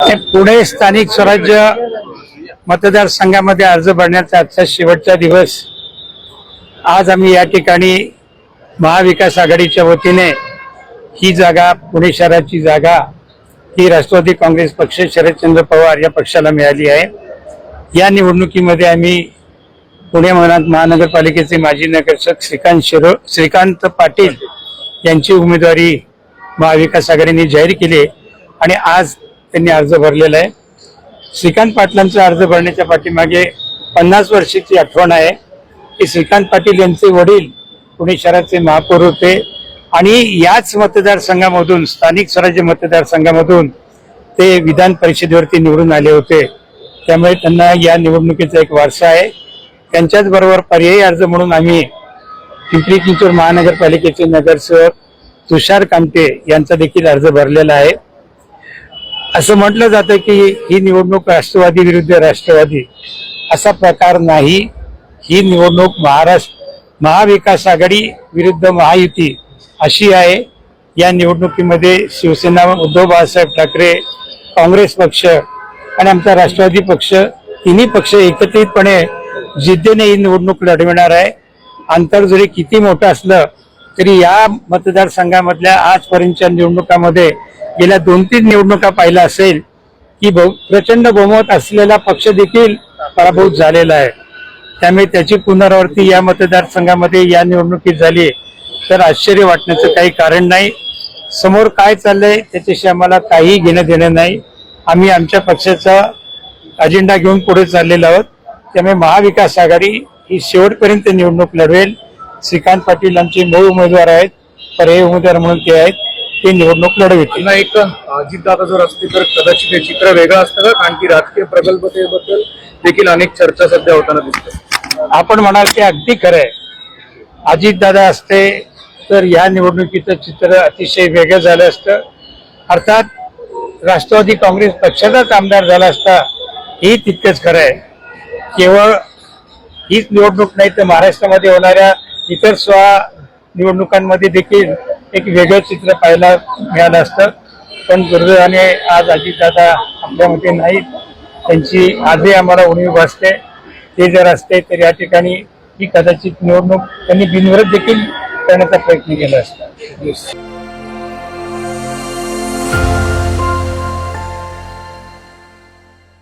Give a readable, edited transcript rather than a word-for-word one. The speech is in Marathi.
पुणे स्थानिक स्वराज्य मतदारसंघामध्ये अर्ज भरण्याचा आजचा शेवटचा दिवस। आज आम्ही या ठिकाणी महाविकास आघाडीच्या वतीने ही जागा, पुणे शहराची जागा ही राष्ट्रवादी काँग्रेस पक्ष, शरदचंद्र पवार या पक्षाला मिळाली आहे। या निवडणुकीमध्ये आम्ही पुणे महानगरपालिकेचे माजी नगरसेवक श्रीकांत पाटील यांची उमेदवारी महाविकास आघाडीने जाहीर केली आणि आज त्यांनी अर्ज भरलेला आहे। श्रीकांत पाटलांचा अर्ज भरण्याच्या पाठीमागे 50 वर्षाची आठवण आहे की श्रीकांत पाटील यांचे वडील पुणे शहराचे महापौर होते आणि याच मतदारसंघामधून, स्थानिक स्वराज्य मतदारसंघामधून ते विधान परिषदेवरती निवडून आले होते। त्यामुळे त्यांना या निवडणुकीचा एक वारसा आहे। त्यांच्याच बरोबर पर्यायी अर्ज म्हणून आम्ही पिंपरी चिंचवड महानगरपालिकेचे नगरसेवक तुषार कामते यांचा देखील अर्ज भरलेला आहे। असं म्हटलं जातं की ही निवडणूक राष्ट्रवादी विरुद्ध राष्ट्रवादी, असा प्रकार नाही। ही निवडणूक महाविकास आघाडी विरुद्ध महायुती अशी आहे। या निवडणुकीमध्ये शिवसेना, उद्धव बाळासाहेब ठाकरे, काँग्रेस पक्ष आणि आमचा राष्ट्रवादी पक्ष, तिन्ही पक्ष एकत्रितपणे जिद्दीने ही निवडणूक लढविणार आहे। अंतर जरी किती मोठं असलं तरी या मतदारसंघामधल्या आजपर्यंतच्या निवडणुकामध्ये गेल्या 2-3 निवडणुका पाहिला असेल की प्रचंड बहुमत असलेला पक्ष देखील पराभूत झालेला आहे। त्यामुळे त्याची पुनरावृत्ती या मतदारसंघामध्ये या निवडणुकीत झाली तर आश्चर्य वाटण्याचं काही कारण नाही। समोर काय चाललंय त्याच्याशी आम्हाला काही घेणं देणं नाही। आम्ही आमच्या पक्षाचा अजेंडा घेऊन पुढे चाललेलो आहोत। त्यामुळे महाविकास आघाडी ही शेवटपर्यंत निवडणूक लढवेल। श्रीकांत पाटील आमचे मूळ उमेदवार आहेत, पर्यायी उमेदवार म्हणून ते आहेत, ते निवडणूक लढवतील। एक अजितदादा जर असते तर कदाचित हे चित्र वेगळं असतं का? कारण की राजकीय प्रगल्भतेबद्दल देखील अनेक चर्चा सध्या होताना दिसतात। आपण म्हणाल ते अगदी खरं आहे। अजितदादा असते तर या निवडणुकीचं चित्र अतिशय वेगळं झालं असतं। अर्थात राष्ट्रवादी काँग्रेस पक्षाचाच आमदार झाला असता, हे तितकंच खरं आहे। केवळ हीच निवडणूक नाही तर महाराष्ट्रामध्ये होणाऱ्या इतर 16 निवडणुकांमध्ये देखील एक वेगळं चित्र पाहायला मिळालं असतं। पण दुर्दैवाने आज अजितदादा आपल्यामध्ये नाहीत। त्यांची आजही आम्हाला उणीव भासते। ते जर असते तर या ठिकाणी ही कदाचित निवडणूक त्यांनी बिनविरोध देखील करण्याचा प्रयत्न केला असता।